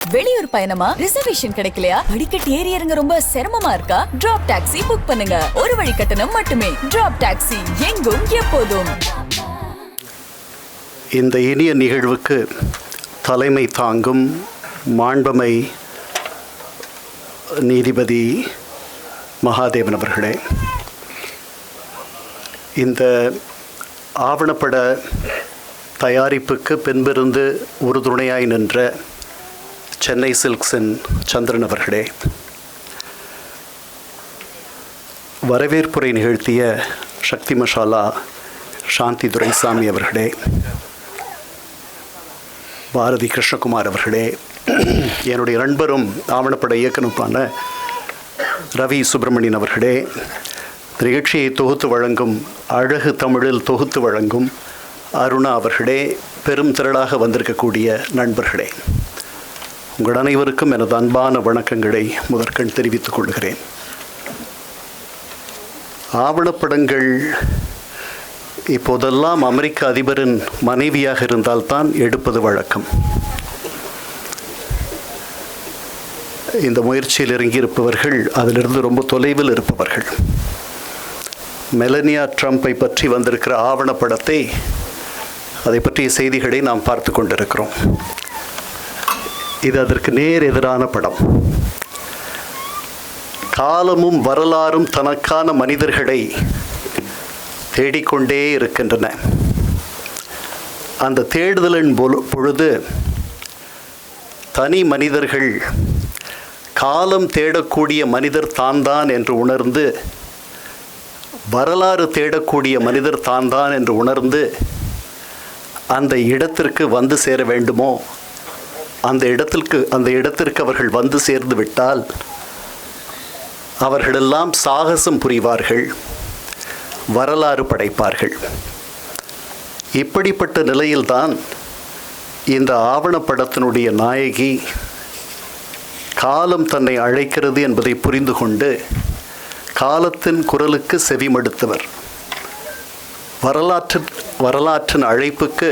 வெளியூர் பயணமா? ரிசர்வேஷன் கிடைக்கலையா? படிக்கட்டு ஏறி இறங்க ரொம்ப சிரமமா இருக்கா? டிராப் டாக்ஸி புக் பண்ணுங்க. ஒரு வழி கட்டணம் மட்டுமே. டிராப் டாக்ஸி, எங்கும் எப்போதும். இந்த இனிய நிகழ்வுக்கு தலைமை தாங்கும் மாண்பமை நீதிபதி மகாதேவன் அவர்களே, இந்த ஆவணப்பட தயாரிப்புக்கு பின்பிருந்து உறுதுணையாய் நின்ற சென்னை சில்க்ஸின் சந்திரன் அவர்களே, வரவேற்புரை நிகழ்த்திய சக்தி மசாலா சாந்தி துரைசாமி அவர்களே, பாரதி கிருஷ்ணகுமார் அவர்களே, என்னுடைய நண்பரும் ஆவணப்பட இயக்குனருமான ரவி சுப்பிரமணியன் அவர்களே, நிகழ்ச்சியை தொகுத்து வழங்கும் அழகு தமிழில் தொகுத்து வழங்கும் அருணா அவர்களே, பெரும் திரளாக வந்திருக்கக்கூடிய நண்பர்களே, உங்கள் அனைவருக்கும் எனது அன்பான வணக்கங்களை முதற்கண் தெரிவித்துக் கொள்கிறேன். ஆவணப்படங்கள் இப்போதெல்லாம் அமெரிக்க அதிபரின் மனைவியாக இருந்தால்தான் எடுப்பது வழக்கம். இந்த முயற்சியில் இறங்கியிருப்பவர்கள் அதிலிருந்து ரொம்ப தொலைவில் இருப்பவர்கள். மெலனியா ட்ரம்பை பற்றி வந்திருக்கிற ஆவணப்படத்தை, அதை பற்றிய செய்திகளை நாம் பார்த்து கொண்டிருக்கிறோம். இது அதற்கு நேர் எதிரான படம். காலமும் வரலாறும் தனக்கான மனிதர்களை தேடிக்கொண்டே இருக்கின்றன. அந்த தேடுதலின் பொழுது தனி மனிதர்கள் காலம் தேடக்கூடிய மனிதர் தான் என்று உணர்ந்து, வரலாறு தேடக்கூடிய மனிதர் தான் என்று உணர்ந்து அந்த இடத்திற்கு வந்து சேர வேண்டுமோ, அந்த இடத்திற்கு அவர்கள் வந்து சேர்ந்து விட்டால் அவர்களெல்லாம் சாகசம் புரிவார்கள், வரலாறு படைப்பார்கள். இப்படிப்பட்ட நிலையில்தான் இந்த ஆவணப்படத்தினுடைய நாயகி காலம் தன்னை அழைக்கிறது என்பதை புரிந்து கொண்டு காலத்தின் குரலுக்கு செவிமடுத்தவர், வரலாற்றின் அழைப்புக்கு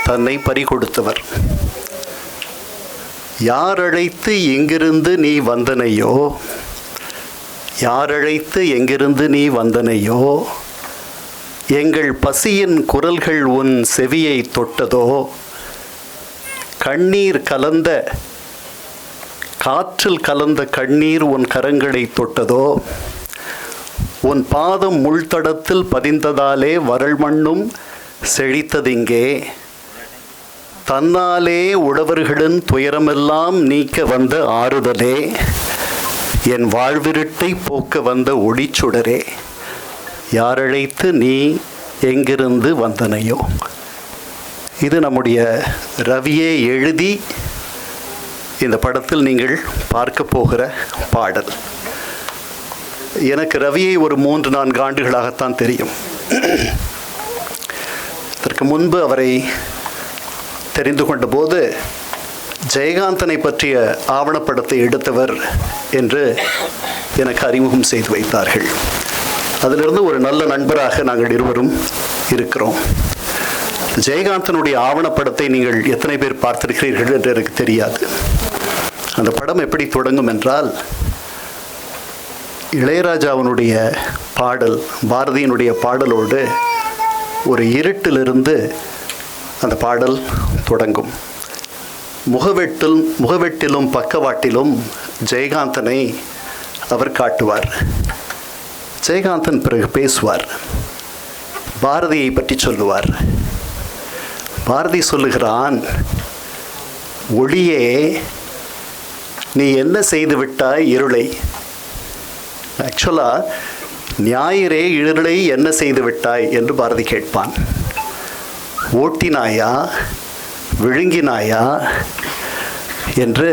தன்னை பறிகொடுத்தவர். யாரழைத்து எங்கிருந்து நீ வந்தனையோ, யாரழைத்து எங்கிருந்து நீ வந்தனையோ, எங்கள் பசியின் குரல்கள் உன் செவியை தொட்டதோ, கண்ணீர் கலந்த காற்றில் கலந்த கண்ணீர் உன் கரங்களை தொட்டதோ, உன் பாதம் முள்தடத்தில் பதிந்ததாலே வரல் மண்ணும் செழித்ததிங்கே, தன்னாலே உழவர்களின் துயரமெல்லாம் நீக்க வந்த ஆறுதலே, என் வாழ்விருட்டை போக்க வந்த ஒளிச்சுடரே, யாரழைத்து நீ எங்கிருந்து வந்தனையோ. இது நம்முடைய ரவியே எழுதி இந்த படத்தில் நீங்கள் பார்க்க போகிற பாடல். எனக்கு ரவியை ஒரு 3-4 ஆண்டுகளாகத்தான் தெரியும். இதற்கு முன்பு அவரை தெரிந்து கொண்ட போது ஜெயகாந்தனை பற்றிய ஆவணப்படத்தை எடுத்தவர் என்று எனக்கு அறிமுகம் செய்து வைத்தார்கள். அதிலிருந்து ஒரு நல்ல நண்பராக நாங்கள் இருவரும் இருக்கிறோம். ஜெயகாந்தனுடைய ஆவணப்படத்தை நீங்கள் எத்தனை பேர் பார்த்திருக்கிறீர்கள் என்று எனக்கு தெரியாது. அந்த படம் எப்படி தொடங்கும் என்றால், இளையராஜாவினுடைய பாடல், பாரதியினுடைய பாடலோடு ஒரு இருட்டிலிருந்து அந்த பாடல் தொடங்கும். முகவெட்டிலும் பக்கவாட்டிலும் ஜெயகாந்தனை அவர் காட்டுவார். ஜெயகாந்தன் பிறகு பேசுவார், பாரதியை பற்றி சொல்லுவார். பாரதி சொல்லுகிறான், ஒளியே நீ என்ன செய்து விட்டாய் இருளை. ஆக்சுவலாக ஞாயிறே இருளை என்ன செய்து விட்டாய் என்று பாரதி கேட்பான். ஓட்டினாயா, விழுங்கினாயா என்று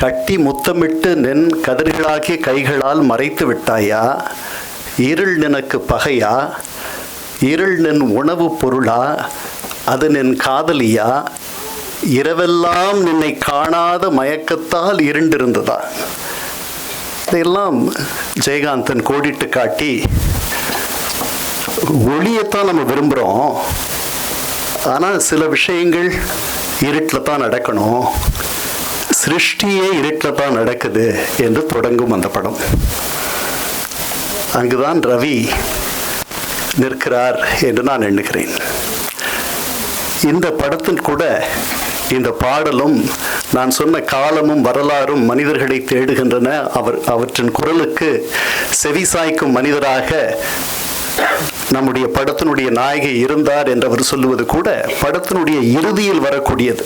கட்டி முத்தமிட்டு நின் கதிர்களாகிய கைகளால் மறைத்து விட்டாயா, இருள் நினக்கு பகையா, இருள் நின் உணவு பொருளா, அது நின் காதலியா, இரவெல்லாம் நின்னை காணாத மயக்கத்தால் இருண்டிருந்ததா. இதையெல்லாம் ஜெயகாந்தன் கோடிட்டு காட்டி, ஒளியத்தான் நம்ம விரும்புகிறோம், ஆனால் சில விஷயங்கள் இருட்டில் தான் நடக்கணும், சிருஷ்டியே இருட்டில் தான் நடக்குது என்று தொடங்கும் அந்த படம். அங்குதான் ரவி நிற்கிறார் என்று நான் எண்ணுகிறேன். இந்த படத்தில் கூட இந்த பாடலும் நான் சொன்ன காலமும் வரலாறும் மனிதர்களை தேடுகின்றன, அவற்றின் குரலுக்கு செவிசாய்க்கும் மனிதராக நம்முடைய படத்தினுடைய நாயகி இருந்தார் என்று அவர் சொல்லுவது கூட படத்தினுடைய இறுதியில் வரக்கூடியது.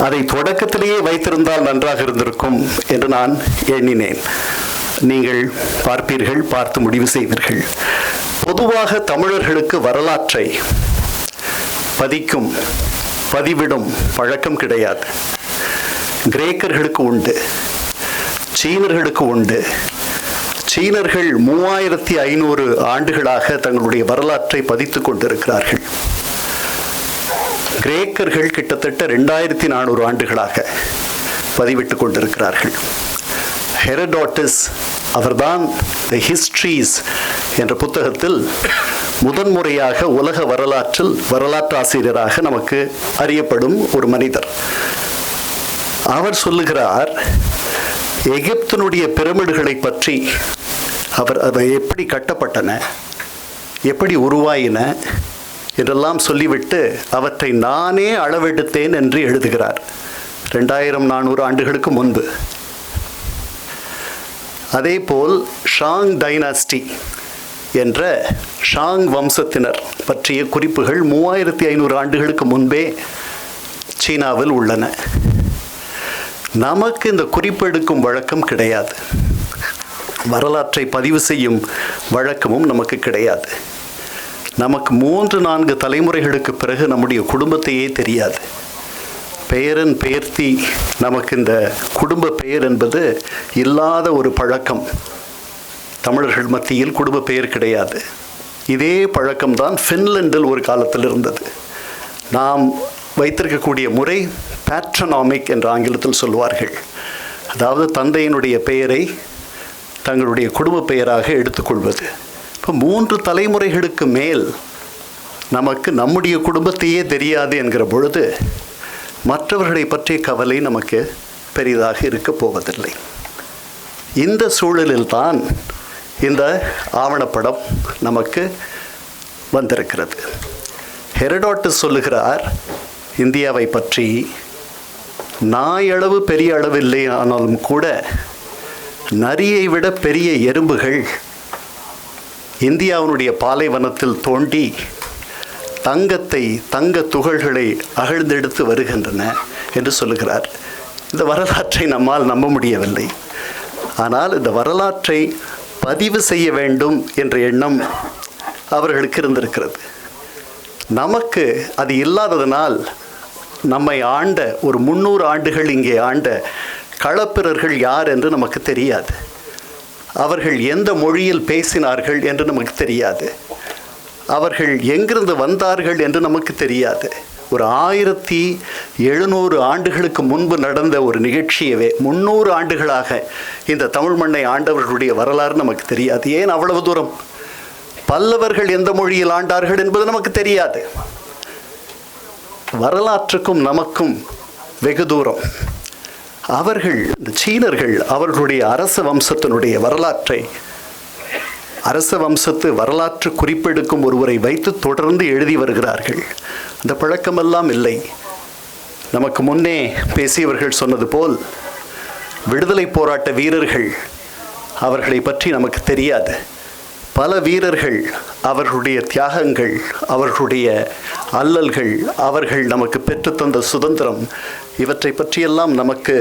அதை தொடக்கத்திலேயே வைத்திருந்தால் நன்றாக இருந்திருக்கும் என்று நான் எண்ணினேன். நீங்கள் பார்ப்பீர்கள், பார்த்து முடிவு செய்வீர்கள். பொதுவாக தமிழர்களுக்கு வரலாற்றை பதிவிடும் பழக்கம் கிடையாது. கிரேக்கர்களுக்கு உண்டு, சீனர்களுக்கு உண்டு. சீனர்கள் 3500 ஆண்டுகளாக தங்களுடைய வரலாற்றை பதித்துக் கொண்டிருக்கிறார்கள். கிரேக்கர்கள் கிட்டத்தட்ட 2400 ஆண்டுகளாக பதிவிட்டுக் கொண்டிருக்கிறார்கள். ஹெரோடோட்டஸ் அவர்தான் தி ஹிஸ்ட்ரீஸ் என்ற புத்தகத்தில் முதன்முறையாக உலக வரலாற்றில் வரலாற்று ஆசிரியராக நமக்கு அறியப்படும் ஒரு மனிதர். அவர் சொல்லுகிறார், எகிப்தினுடைய பிரமிடுகளை பற்றி அவை எப்படி கட்டப்பட்டன, எப்படி உருவாயின என்றெல்லாம் சொல்லிவிட்டு அவற்றை நானே அளவெடுத்தேன் என்று எழுதுகிறார். 2400 ஆண்டுகளுக்கு முன்பு. அதேபோல் ஷாங் டைனாஸ்டி என்ற ஷாங் வம்சத்தினர் பற்றிய குறிப்புகள் 3500 ஆண்டுகளுக்கு முன்பே சீனாவில் உள்ளன. நமக்கு இந்த குறிப்பெடுக்கும் வழக்கம் கிடையாது, வரலாற்றை பதிவு செய்யும் வழக்கமும் நமக்கு கிடையாது. நமக்கு 3-4 தலைமுறைகளுக்கு பிறகு நம்முடைய குடும்பத்தையே தெரியாது. பெயரன் பெயர்த்தி, நமக்கு இந்த குடும்ப பெயர் என்பது இல்லாத ஒரு பழக்கம். தமிழர்கள் மத்தியில் குடும்ப பெயர் கிடையாது. இதே பழக்கம்தான் ஃபின்லாண்டில் ஒரு காலத்தில் இருந்தது. நாம் வைத்திருக்கக்கூடிய முறை பேட்ரனாமிக் என்ற ஆங்கிலத்தில் சொல்வார்கள். அதாவது தந்தையினுடைய பெயரை தங்களுடைய குடும்ப பெயராக எடுத்துக்கொள்வது. இப்போ 3 தலைமுறைகளுக்கு மேல் நமக்கு நம்முடைய குடும்பத்தையே தெரியாது என்கிற பொழுது மற்றவர்களை பற்றிய கவலை நமக்கு பெரிதாக இருக்க போவதில்லை. இந்த சூழலில்தான் இந்த ஆவணப்படம் நமக்கு வந்திருக்கிறது. ஹெரோடோட்டஸ் சொல்லுகிறார், இந்தியாவை பற்றி நாயளவு பெரிய அளவில்லை ஆனாலும் கூட நரியை விட பெரிய எறும்புகள் இந்தியாவினுடைய பாலைவனத்தில் தோண்டி தங்க துகள்களை அகழ்ந்தெடுத்து வருகின்றன என்று சொல்லுகிறார். இந்த வரலாற்றை நம்மால் நம்ப முடியவில்லை. ஆனால் இந்த வரலாற்றை பதிவு செய்ய வேண்டும் என்ற எண்ணம் அவர்களுக்கு இருந்திருக்கிறது. நமக்கு அது இல்லாததனால் நம்மை ஆண்ட ஒரு 300 ஆண்டுகள் இங்கே ஆண்ட களப்பிரர்கள் யார் என்று நமக்கு தெரியாது. அவர்கள் எந்த மொழியில் பேசினார்கள் என்று நமக்கு தெரியாது. அவர்கள் எங்கிருந்து வந்தார்கள் என்று நமக்கு தெரியாது. ஒரு 1700 ஆண்டுகளுக்கு முன்பு நடந்த ஒரு நிகழ்ச்சியவே 300 ஆண்டுகளாக இந்த தமிழ் மண்ணை ஆண்டவர்களுடைய வரலாறு நமக்கு தெரியாது. ஏன் அவ்வளவு தூரம்? பல்லவர்கள் எந்த மொழியில் ஆண்டார்கள் என்பது நமக்கு தெரியாது. வரலாற்றுக்கும் நமக்கும் வெகு தூரம். அவர்கள், இந்த சீனர்கள், அவர்களுடைய அரச வம்சத்தினுடைய வரலாற்றை, அரச வம்சத்து வரலாற்று குறிப்பெடுக்கும் ஒருவரை வைத்து தொடர்ந்து எழுதி வருகிறார்கள். அந்த பழக்கமெல்லாம் இல்லை. நமக்கு முன்னே பேசியவர்கள் சொன்னது போல் விடுதலை போராட்ட வீரர்கள், அவர்களை பற்றி நமக்கு தெரியாது. பல வீரர்கள், அவர்களுடைய தியாகங்கள், அவர்களுடைய அல்லல்கள், அவர்கள் நமக்கு பெற்றுத்தந்த சுதந்திரம், இவற்றை பற்றியெல்லாம் நமக்கு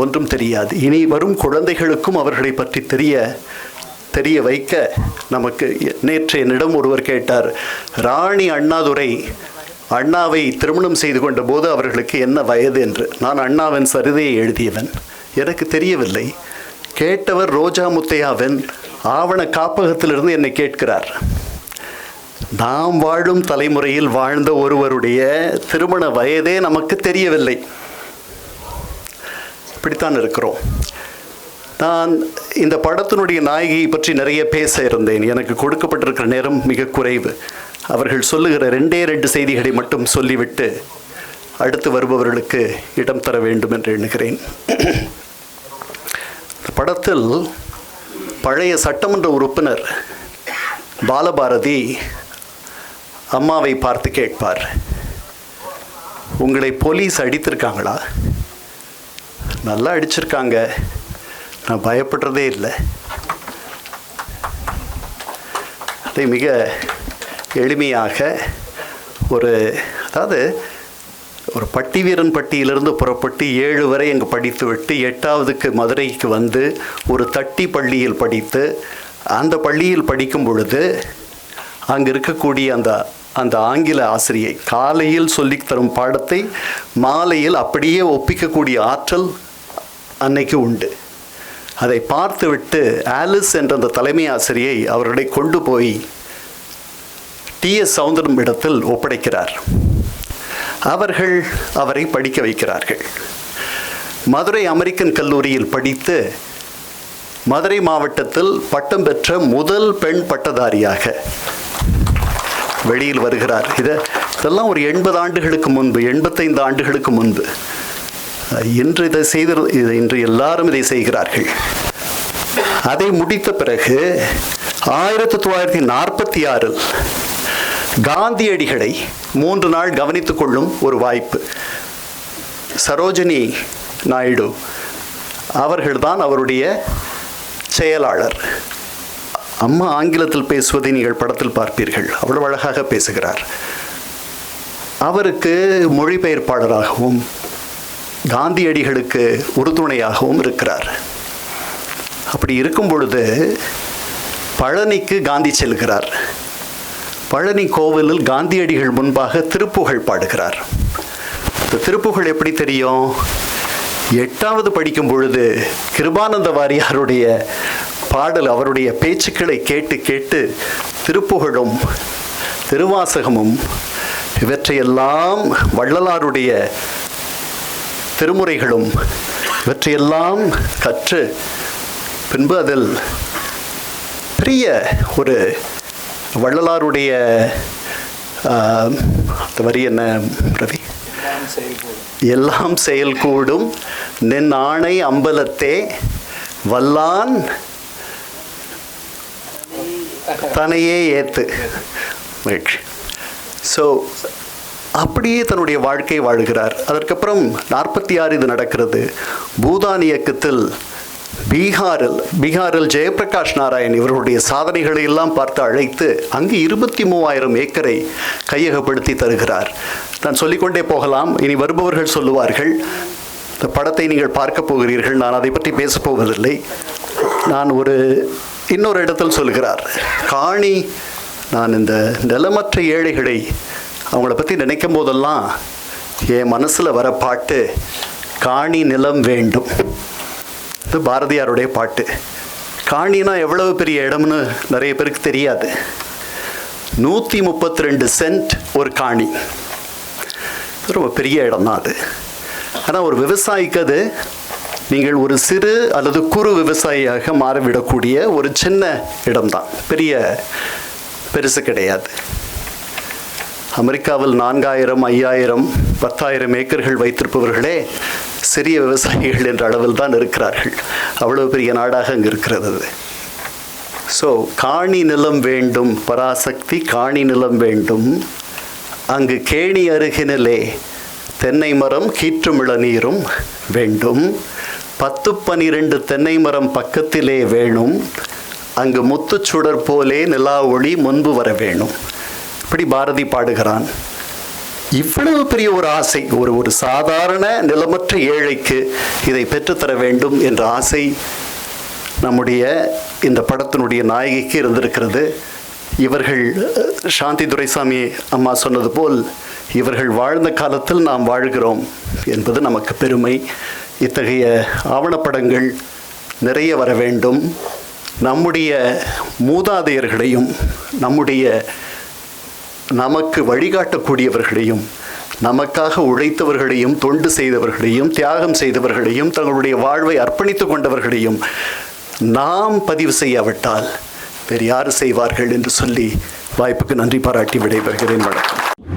ஒன்றும் தெரியாது. இனி வரும் குழந்தைகளுக்கும் அவர்களை பற்றி தெரிய வைக்க நமக்கு. நேற்று என்னிடம் ஒருவர் கேட்டார், ராணி அண்ணாதுரை அண்ணாவை திருமணம் செய்து கொண்ட போது அவர்களுக்கு என்ன வயது என்று. நான் அண்ணாவின் சரிதையை எழுதியவன், எனக்கு தெரியவில்லை. கேட்டவர் ரோஜா முத்தையாவின் ஆவண காப்பகத்திலிருந்து என்னை கேட்கிறார். நாம் வாழும் தலைமுறையில் வாழ்ந்த ஒருவருடைய திருமண வயதே நமக்கு தெரியவில்லை. இப்படித்தான் இருக்கிறோம். நான் இந்த படத்தினுடைய நாயகியை பற்றி நிறைய பேச இருந்தேன். எனக்கு கொடுக்கப்பட்டிருக்கிற நேரம் மிக குறைவு. அவர்கள் சொல்லுகிற 2 செய்திகளை மட்டும் சொல்லிவிட்டு அடுத்து வருபவர்களுக்கு இடம் தர வேண்டும் என்று எண்ணுகிறேன். படத்தில் பழைய சட்டமன்ற உறுப்பினர் பாலபாரதி அம்மாவை பார்த்து கேட்பார், உங்களை போலீஸ் அடித்திருக்காங்களா? நல்லா அடிச்சிருக்காங்க, நான் பயப்படுறதே இல்லை. அதை மிக எளிமையாக அதாவது ஒரு பட்டி வீரன் பட்டியிலிருந்து புறப்பட்டு 7 வரை அங்கு படித்துவிட்டு 8ஆவதுக்கு மதுரைக்கு வந்து ஒரு தட்டி பள்ளியில் படித்து அந்த பள்ளியில் படிக்கும் பொழுது அங்கு இருக்கக்கூடிய அந்த ஆங்கில ஆசிரியை காலையில் சொல்லித்தரும் பாடத்தை மாலையில் அப்படியே ஒப்பிக்கக்கூடிய ஆற்றல் அன்னைக்கு உண்டு. அதை பார்த்துவிட்டு ஆலிஸ் என்ற அந்த தலைமை ஆசிரியை அவர்களை கொண்டு போய் டிஎஸ் சௌந்தரம் இடத்தில் ஒப்படைக்கிறார். அவர்கள் அவரை படிக்க வைக்கிறார்கள். மதுரை அமெரிக்கன் கல்லூரியில் படித்து மதுரை மாவட்டத்தில் பட்டம் பெற்ற முதல் பெண் பட்டதாரியாக வெளியில் வருகிறார். இதெல்லாம் ஒரு 80 ஆண்டுகளுக்கு முன்பு, 85 ஆண்டுகளுக்கு முன்பு. இன்று எல்லாரும் இதை செய்கிறார்கள். அதை முடித்த பிறகு 1946 காந்தியடிகளை 3 நாள் கவனித்துக் கொள்ளும் ஒரு வாய்ப்பு. சரோஜினி நாயுடு அவர்கள்தான் அவருடைய செயலாளர். அம்மா ஆங்கிலத்தில் பேசுவதை நீங்கள் படத்தில் பார்ப்பீர்கள், அவ்வளவு அழகாக பேசுகிறார். அவருக்கு மொழிபெயர்ப்பாளராகவும் காந்தியடிகளுக்கு உறுதுணையாகவும் இருக்கிறார். அப்படி இருக்கும் பொழுது பழனிக்கு காந்தி செல்கிறார். பழனி கோவிலில் காந்தியடிகள் முன்பாக திருப்புகழ் பாடுகிறார். இந்த திருப்புகழ் எப்படி தெரியும்? 8ஆவது படிக்கும் பொழுது கிருபானந்த வாரியாருடைய பாடல், அவருடைய பேச்சுக்களை கேட்டு கேட்டு திருப்புகழும் திருவாசகமும் இவற்றையெல்லாம் வள்ளலாருடைய திருமுறைகளும் இவற்றையெல்லாம் கற்று பின்பு அதில் பெரிய ஒரு வள்ளலாருடைய வரி என்ன ரவி? எல்லாம் செயல்கூடும் நின் ஆணை அம்பலத்தே வல்லான் தனையே ஏத்து மகிழ்ச்சி. ஸோ அப்படியே தன்னுடைய வாழ்க்கை வாழுகிறார். அதற்கப்புறம் 46 இது நடக்கிறது. பூதான் இயக்கத்தில் பீகாரில் ஜெயபிரகாஷ் நாராயண் இவருடைய சாதனைகளை எல்லாம் பார்த்து அழைத்து அங்கு 23,000 ஏக்கரை கையகப்படுத்தி தருகிறார். நான் சொல்லிக்கொண்டே போகலாம், இனி வருபவர்கள் சொல்லுவார்கள். இந்த படத்தை நீங்கள் பார்க்க போகிறீர்கள், நான் அதை பற்றி பேசப் போவதில்லை. நான் இன்னொரு இடத்தில் சொல்கிறார், காணி, நான் இந்த நிலமற்ற ஏழைகளை அவங்கள பற்றி நினைக்கும் போதெல்லாம் என் மனசில் வர பாட்டு காணி நிலம் வேண்டும். இது பாரதியாருடைய பாட்டு. காணினா எவ்வளவு பெரிய இடம்னு நிறைய பேருக்கு தெரியாது. 132 சென்ட் ஒரு காணி, ரொம்ப பெரிய இடம் தான் அது. ஆனால் ஒரு விவசாயிக்கு அது நீங்கள் ஒரு சிறு அல்லது குறு விவசாயியாக மாறிவிடக்கூடிய ஒரு சின்ன இடம்தான், பெருசு கிடையாது. அமெரிக்காவில் 4,000, 5,000, 10,000 ஏக்கர்கள் வைத்திருப்பவர்களே சிறிய விவசாயிகள் என்ற அளவில் தான் இருக்கிறார்கள். அவ்வளவு பெரிய நாடாக அங்கு இருக்கிறது. ஸோ காணி நிலம் வேண்டும், பராசக்தி காணி நிலம் வேண்டும். அங்கு கேணி அருகினிலே தென்னை மரம் கீற்றுமிள நீரும் வேண்டும். 10-12 தென்னை மரம் பக்கத்திலே வேணும். அங்கு முத்துச்சுடர் போலே நிலா ஒளி முன்பு வர வேணும். இப்படி பாரதி பாடுகிறான். இவ்வளவு பெரிய ஒரு ஆசை, ஒரு சாதாரண நிலமற்ற ஏழைக்கு இதை பெற்றுத்தர வேண்டும் என்ற ஆசை நம்முடைய இந்த படத்தினுடைய நாயகிக்கு இருந்திருக்கிறது. இவர்கள் சாந்தி துரைசாமி அம்மா சொன்னது போல் இவர்கள் வாழ்ந்த காலத்தில் நாம் வாழ்கிறோம் என்பது நமக்கு பெருமை. இத்தகைய ஆவணப்படங்கள் நிறைய வர வேண்டும். நம்முடைய மூதாதையர்களையும் நமக்கு வழிகாட்டக்கூடியவர்களையும் நமக்காக உழைத்தவர்களையும் தொண்டு செய்தவர்களையும் தியாகம் செய்தவர்களையும் தங்களுடைய வாழ்வை அர்ப்பணித்து கொண்டவர்களையும் நாம் பதிவு செய்யாவிட்டால் வேறு யார் செய்வார்கள் என்று சொல்லி வாய்ப்புக்கு நன்றி பாராட்டி விடைபெறுகிறேன். வணக்கம்.